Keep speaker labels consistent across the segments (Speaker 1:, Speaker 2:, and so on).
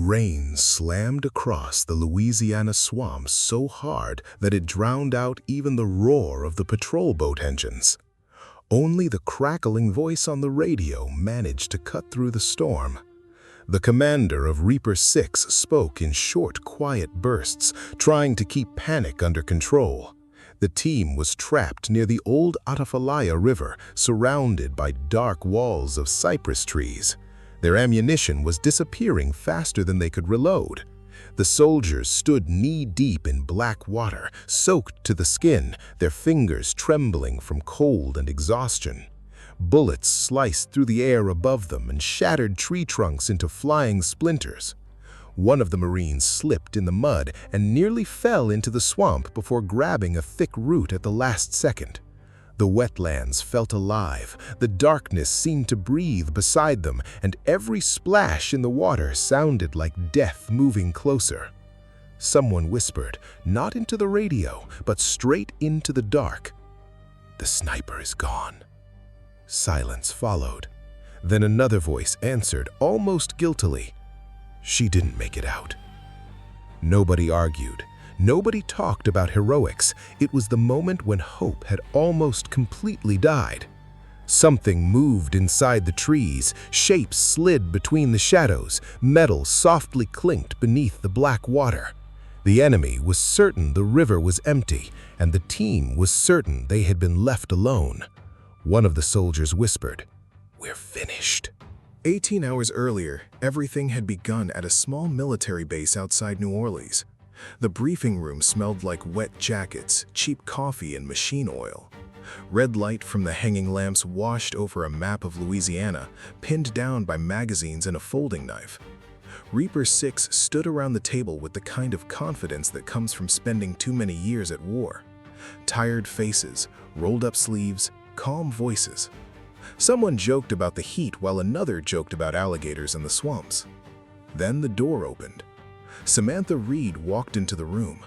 Speaker 1: Rain slammed across the Louisiana swamps so hard that it drowned out even the roar of the patrol boat engines. Only the crackling voice on the radio managed to cut through the storm. The commander of Reaper 6 spoke in short, quiet bursts, trying to keep panic under control. The team was trapped near the old Atchafalaya River, surrounded by dark walls of cypress trees. Their ammunition was disappearing faster than they could reload. The soldiers stood knee-deep in black water, soaked to the skin, their fingers trembling from cold and exhaustion. Bullets sliced through the air above them and shattered tree trunks into flying splinters. One of the Marines slipped in the mud and nearly fell into the swamp before grabbing a thick root at the last second. The wetlands felt alive, the darkness seemed to breathe beside them, and every splash in the water sounded like death moving closer. Someone whispered, not into the radio, but straight into the dark, "The sniper is gone." Silence followed. Then another voice answered, almost guiltily, "She didn't make it out." Nobody argued. Nobody talked about heroics. It was the moment when hope had almost completely died. Something moved inside the trees, shapes slid between the shadows, metal softly clinked beneath the black water. The enemy was certain the river was empty, and the team was certain they had been left alone. One of the soldiers whispered, "We're finished." 18 hours earlier, everything had begun at a small military base outside New Orleans. The briefing room smelled like wet jackets, cheap coffee, and machine oil. Red light from the hanging lamps washed over a map of Louisiana, pinned down by magazines and a folding knife. Reaper 6 stood around the table with the kind of confidence that comes from spending too many years at war. Tired faces, rolled-up sleeves, calm voices. Someone joked about the heat while another joked about alligators in the swamps. Then the door opened. Samantha Reed walked into the room.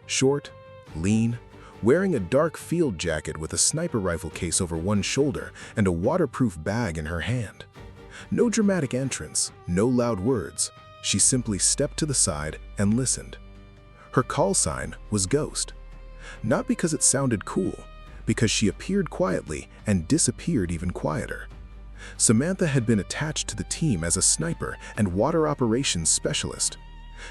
Speaker 1: Short, lean, wearing a dark field jacket with a sniper rifle case over one shoulder and a waterproof bag in her hand. No dramatic entrance, no loud words. She simply stepped to the side and listened. Her call sign was Ghost. Not because it sounded cool, because she appeared quietly and disappeared even quieter. Samantha had been attached to the team as a sniper and water operations specialist.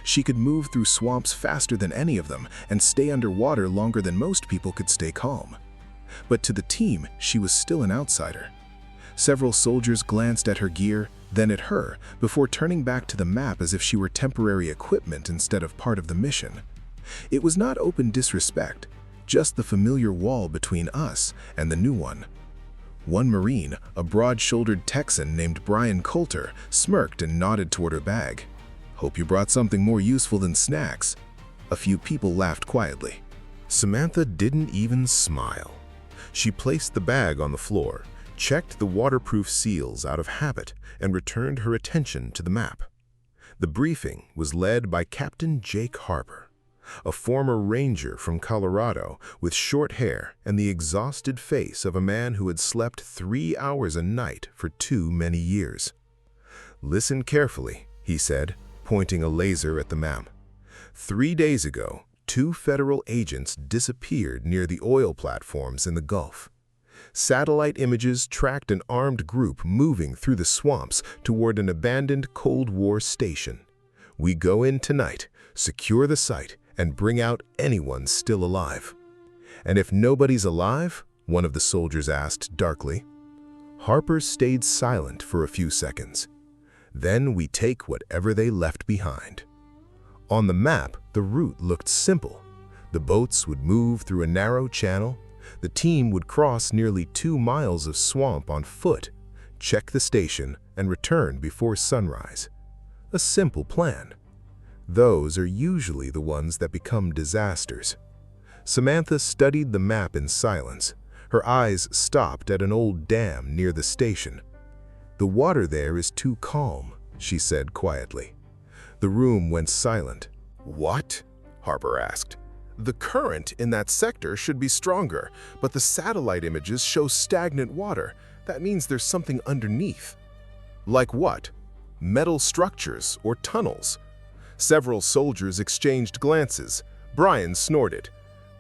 Speaker 1: She could move through swamps faster than any of them and stay underwater longer than most people could stay calm. But to the team, she was still an outsider. Several soldiers glanced at her gear, then at her, before turning back to the map as if she were temporary equipment instead of part of the mission. It was not open disrespect, just the familiar wall between us and the new one. One Marine, a broad-shouldered Texan named Brian Coulter, smirked and nodded toward her bag. "Hope you brought something more useful than snacks." A few people laughed quietly. Samantha didn't even smile. She placed the bag on the floor, checked the waterproof seals out of habit, and returned her attention to the map. The briefing was led by Captain Jake Harper, a former ranger from Colorado with short hair and the exhausted face of a man who had slept 3 hours a night for too many years. "Listen carefully," he said, pointing a laser at the map. 3 days ago, 2 federal agents disappeared near the oil platforms in the Gulf. Satellite images tracked an armed group moving through the swamps toward an abandoned Cold War station. We go in tonight, secure the site, and bring out anyone still alive." "And if nobody's alive?" one of the soldiers asked darkly. Harper stayed silent for a few seconds. "Then we take whatever they left behind." On the map, the route looked simple. The boats would move through a narrow channel. The team would cross nearly 2 miles of swamp on foot, check the station, and return before sunrise. A simple plan. Those are usually the ones that become disasters. Samantha studied the map in silence. Her eyes stopped at an old dam near the station. "The water there is too calm," she said quietly. The room went silent. "What?" Harper asked. "The current in that sector should be stronger, but the satellite images show stagnant water. That means there's something underneath." "Like what?" metal structures, or tunnels. Several soldiers exchanged glances. Brian snorted.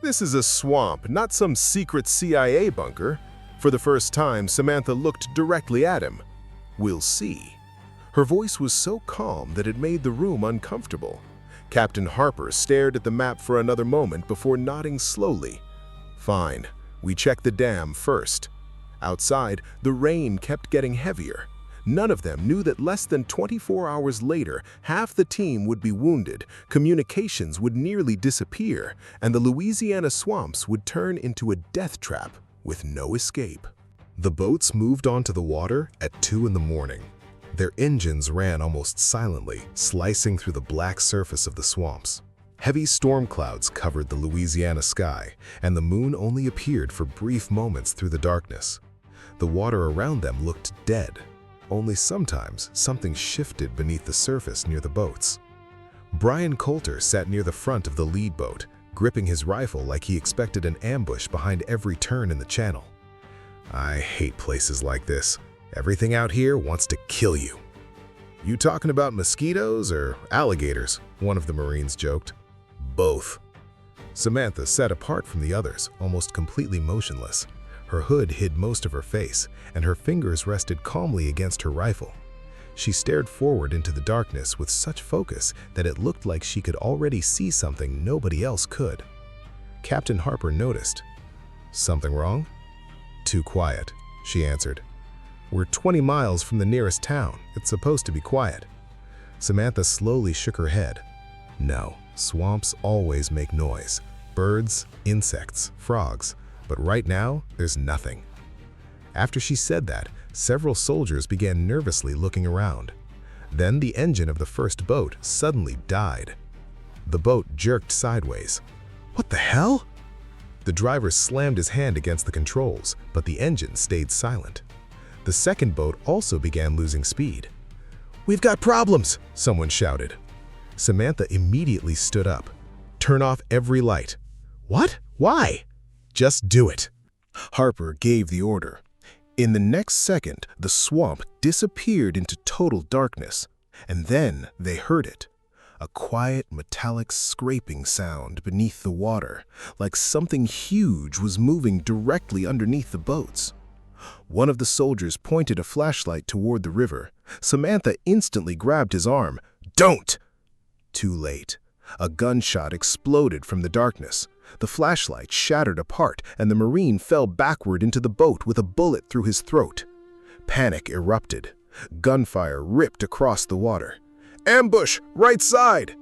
Speaker 1: "This is a swamp, not some secret CIA bunker." For the first time, Samantha looked directly at him. "We'll see." Her voice was so calm that it made the room uncomfortable. Captain Harper stared at the map for another moment before nodding slowly. "Fine, we check the dam first." Outside, the rain kept getting heavier. None of them knew that less than 24 hours later, half the team would be wounded, communications would nearly disappear, and the Louisiana swamps would turn into a death trap with no escape. The boats moved onto the water at 2 in the morning. Their engines ran almost silently, slicing through the black surface of the swamps. Heavy storm clouds covered the Louisiana sky, and the moon only appeared for brief moments through the darkness. The water around them looked dead. Only sometimes something shifted beneath the surface near the boats. Brian Coulter sat near the front of the lead boat, gripping his rifle like he expected an ambush behind every turn in the channel. "I hate places like this. Everything out here wants to kill you." "You talking about mosquitoes or alligators?" one of the Marines joked. "Both." Samantha sat apart from the others, almost completely motionless. Her hood hid most of her face, and her fingers rested calmly against her rifle. She stared forward into the darkness with such focus that it looked like she could already see something nobody else could. Captain Harper noticed. "Something wrong?" "Too quiet," she answered. "We're 20 miles from the nearest town. It's supposed to be quiet." Samantha slowly shook her head. "No, swamps always make noise. Birds, insects, frogs. But right now, there's nothing." After she said that, several soldiers began nervously looking around. Then the engine of the first boat suddenly died. The boat jerked sideways. "What the hell?" The driver slammed his hand against the controls, but the engine stayed silent. The second boat also began losing speed. "We've got problems!" someone shouted. Samantha immediately stood up. "Turn off every light." "What? Why?" "Just do it." Harper gave the order. In the next second, the swamp disappeared into total darkness, and then they heard it. A quiet, metallic scraping sound beneath the water, like something huge was moving directly underneath the boats. One of the soldiers pointed a flashlight toward the river. Samantha instantly grabbed his arm. "Don't!" Too late. A gunshot exploded from the darkness. The flashlight shattered apart, and the Marine fell backward into the boat with a bullet through his throat. Panic erupted. Gunfire ripped across the water. "Ambush! Right side!"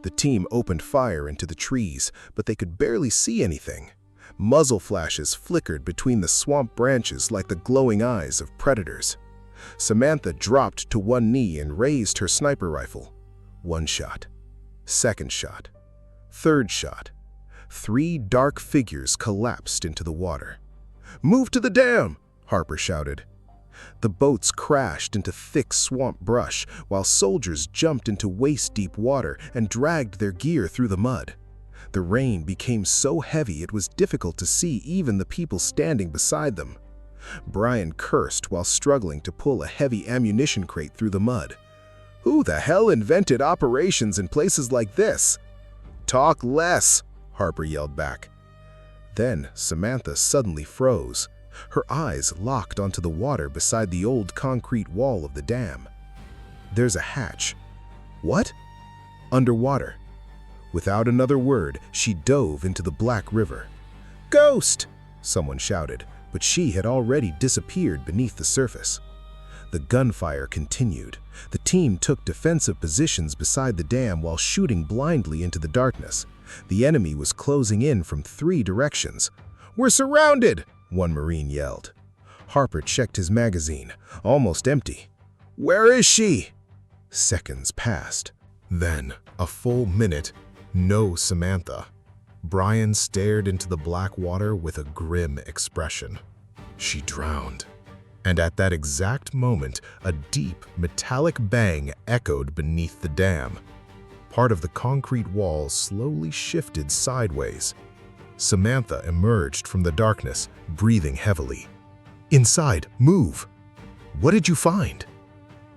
Speaker 1: The team opened fire into the trees, but they could barely see anything. Muzzle flashes flickered between the swamp branches like the glowing eyes of predators. Samantha dropped to one knee and raised her sniper rifle. One shot. Second shot. Third shot. 3 dark figures collapsed into the water. "Move to the dam!" Harper shouted. The boats crashed into thick swamp brush, while soldiers jumped into waist-deep water and dragged their gear through the mud. The rain became so heavy it was difficult to see even the people standing beside them. Brian cursed while struggling to pull a heavy ammunition crate through the mud. "Who the hell invented operations in places like this?" "Talk less!" Harper yelled back. Then Samantha suddenly froze. Her eyes locked onto the water beside the old concrete wall of the dam. "There's a hatch." "What?" "Underwater." Without another word, she dove into the black river. "Ghost!" someone shouted, but she had already disappeared beneath the surface. The gunfire continued. The team took defensive positions beside the dam while shooting blindly into the darkness. The enemy was closing in from 3 directions. "We're surrounded!" one Marine yelled. Harper checked his magazine, almost empty. "Where is she?" Seconds passed. Then, a full minute, no Samantha. Brian stared into the black water with a grim expression. She drowned. And at that exact moment, a deep, metallic bang echoed beneath the dam. Part of the concrete wall slowly shifted sideways. Samantha emerged from the darkness, breathing heavily. "Inside, move!" "What did you find?"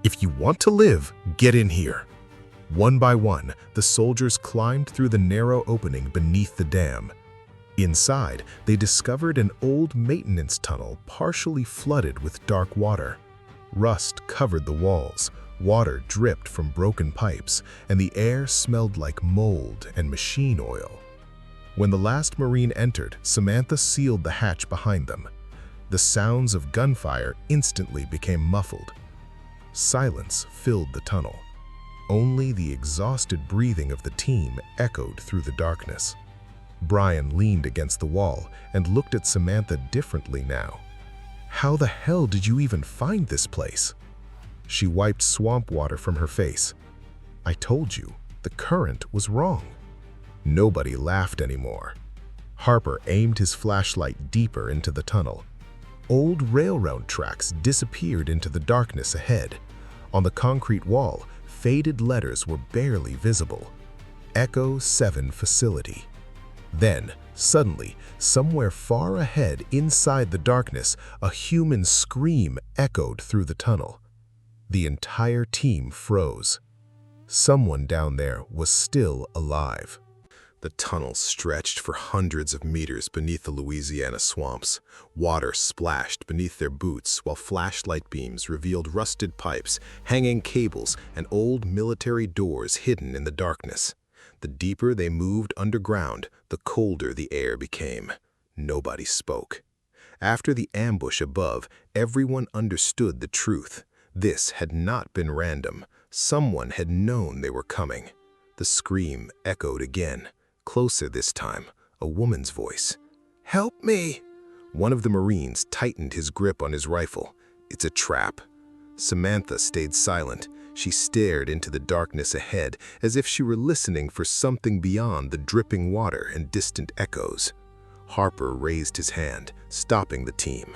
Speaker 1: If you want to live, get in here." One by one, the soldiers climbed through the narrow opening beneath the dam. Inside, they discovered an old maintenance tunnel partially flooded with dark water. Rust covered the walls, water dripped from broken pipes, and the air smelled like mold and machine oil. When the last Marine entered, Samantha sealed the hatch behind them. The sounds of gunfire instantly became muffled. Silence filled the tunnel. Only the exhausted breathing of the team echoed through the darkness. Brian leaned against the wall and looked at Samantha differently now. "How the hell did you even find this place?" She wiped swamp water from her face. "I told you, the current was wrong." Nobody laughed anymore. Harper aimed his flashlight deeper into the tunnel. Old railroad tracks disappeared into the darkness ahead. On the concrete wall, faded letters were barely visible. Echo 7 Facility. Then, suddenly, somewhere far ahead inside the darkness, a human scream echoed through the tunnel. The entire team froze. Someone down there was still alive. The tunnel stretched for hundreds of meters beneath the Louisiana swamps. Water splashed beneath their boots while flashlight beams revealed rusted pipes, hanging cables, and old military doors hidden in the darkness. The deeper they moved underground, the colder the air became. Nobody spoke. After the ambush above, everyone understood the truth. This had not been random. Someone had known they were coming. The scream echoed again, closer this time, a woman's voice. "Help me!" One of the Marines tightened his grip on his rifle. "It's a trap." Samantha stayed silent. She stared into the darkness ahead as if she were listening for something beyond the dripping water and distant echoes. Harper raised his hand, stopping the team.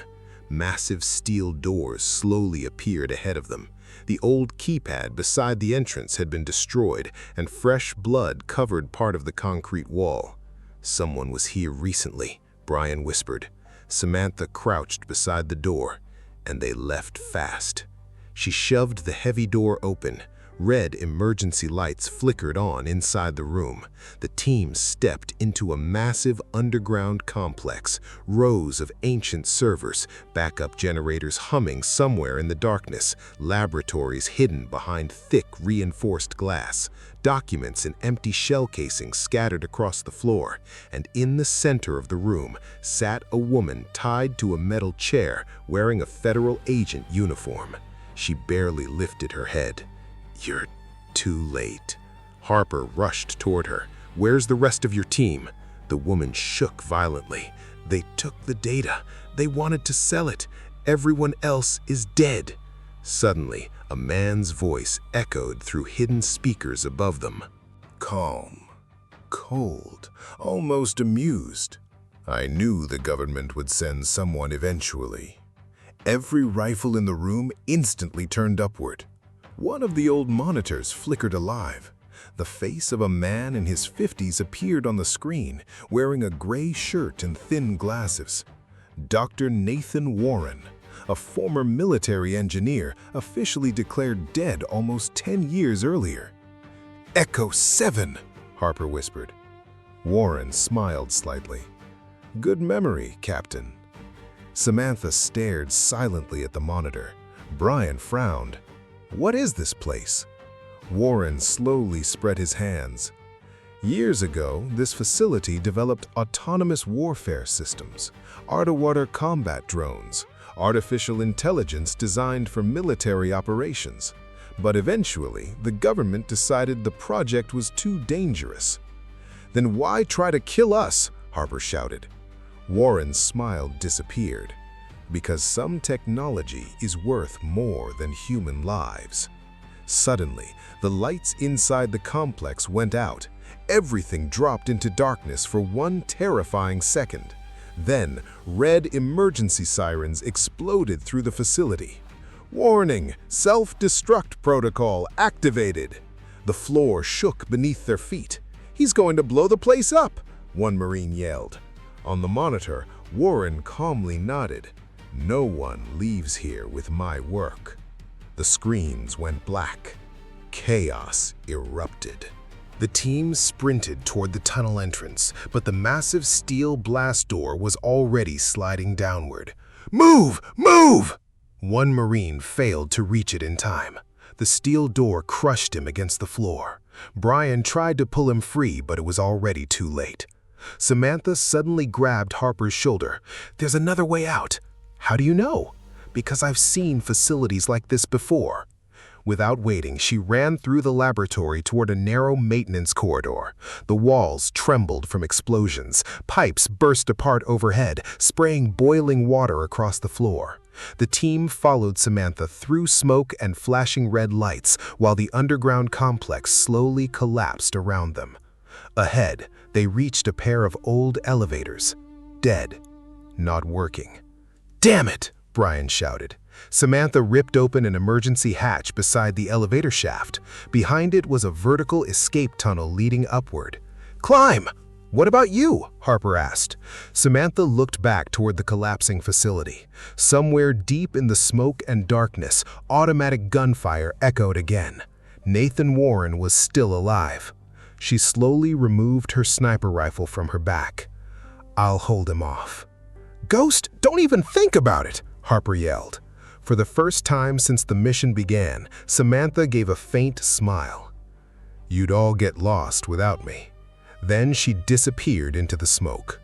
Speaker 1: Massive steel doors slowly appeared ahead of them. The old keypad beside the entrance had been destroyed, and fresh blood covered part of the concrete wall. "Someone was here recently," Brian whispered. Samantha crouched beside the door, and they left fast. She shoved the heavy door open. Red emergency lights flickered on inside the room. The team stepped into a massive underground complex, rows of ancient servers, backup generators humming somewhere in the darkness, laboratories hidden behind thick reinforced glass, documents in empty shell casings scattered across the floor, and in the center of the room sat a woman tied to a metal chair wearing a federal agent uniform. She barely lifted her head. "You're too late." Harper rushed toward her. "Where's the rest of your team?" The woman shook violently. "They took the data. They wanted to sell it. Everyone else is dead." Suddenly, a man's voice echoed through hidden speakers above them. Calm, cold, almost amused. "I knew the government would send someone eventually." Every rifle in the room instantly turned upward. One of the old monitors flickered alive. The face of a man in his 50s appeared on the screen, wearing a gray shirt and thin glasses. Dr. Nathan Warren, a former military engineer, officially declared dead almost 10 years earlier. "Echo 7, Harper whispered. Warren smiled slightly. "Good memory, Captain." Samantha stared silently at the monitor. Brian frowned. "What is this place?" Warren slowly spread his hands. "Years ago, this facility developed autonomous warfare systems, underwater combat drones, artificial intelligence designed for military operations. But eventually, the government decided the project was too dangerous." "Then why try to kill us?" Harper shouted. Warren's smile disappeared. "Because some technology is worth more than human lives." Suddenly, the lights inside the complex went out. Everything dropped into darkness for one terrifying second. Then, red emergency sirens exploded through the facility. "Warning! Self-destruct protocol activated!" The floor shook beneath their feet. "He's going to blow the place up!" one Marine yelled. On the monitor, Warren calmly nodded. "No one leaves here with my work." The screens went black. Chaos erupted. The team sprinted toward the tunnel entrance, but the massive steel blast door was already sliding downward. "Move! Move!" One Marine failed to reach it in time. The steel door crushed him against the floor. Brian tried to pull him free, but it was already too late. Samantha suddenly grabbed Harper's shoulder. "There's another way out." "How do you know?" "Because I've seen facilities like this before." Without waiting, she ran through the laboratory toward a narrow maintenance corridor. The walls trembled from explosions. Pipes burst apart overhead, spraying boiling water across the floor. The team followed Samantha through smoke and flashing red lights while the underground complex slowly collapsed around them. Ahead, they reached a pair of old elevators, dead, not working. "Damn it!" Brian shouted. Samantha ripped open an emergency hatch beside the elevator shaft. Behind it was a vertical escape tunnel leading upward. "Climb!" "What about you?" Harper asked. Samantha looked back toward the collapsing facility. Somewhere deep in the smoke and darkness, automatic gunfire echoed again. Nathan Warren was still alive. She slowly removed her sniper rifle from her back. "I'll hold him off." "Ghost, don't even think about it!" Harper yelled. For the first time since the mission began, Samantha gave a faint smile. "You'd all get lost without me." Then she disappeared into the smoke.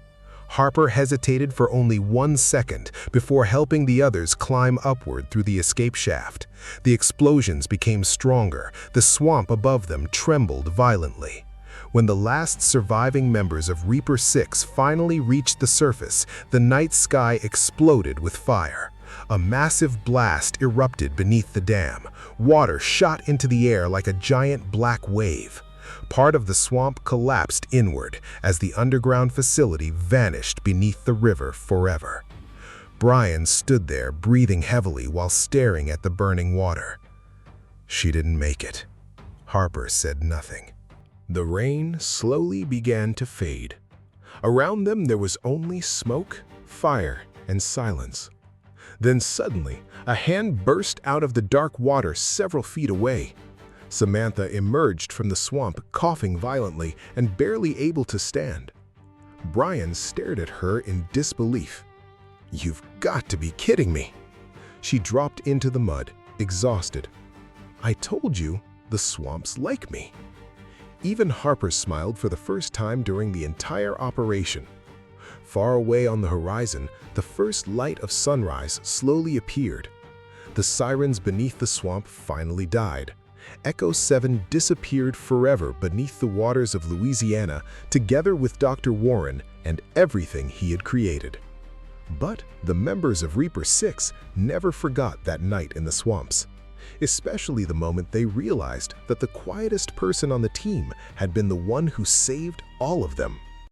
Speaker 1: Harper hesitated for only 1 second before helping the others climb upward through the escape shaft. The explosions became stronger. The swamp above them trembled violently. When the last surviving members of Reaper 6 finally reached the surface, the night sky exploded with fire. A massive blast erupted beneath the dam. Water shot into the air like a giant black wave. Part of the swamp collapsed inward as the underground facility vanished beneath the river forever. Brian stood there, breathing heavily while staring at the burning water. "She didn't make it." Harper said nothing. The rain slowly began to fade. Around them there was only smoke, fire, and silence. Then suddenly, a hand burst out of the dark water several feet away. Samantha emerged from the swamp, coughing violently and barely able to stand. Brian stared at her in disbelief. "You've got to be kidding me." She dropped into the mud, exhausted. "I told you, the swamp's like me." Even Harper smiled for the first time during the entire operation. Far away on the horizon, the first light of sunrise slowly appeared. The sirens beneath the swamp finally died. Echo 7 disappeared forever beneath the waters of Louisiana, together with Dr. Warren and everything he had created. But the members of Reaper 6 never forgot that night in the swamps, especially the moment they realized that the quietest person on the team had been the one who saved all of them.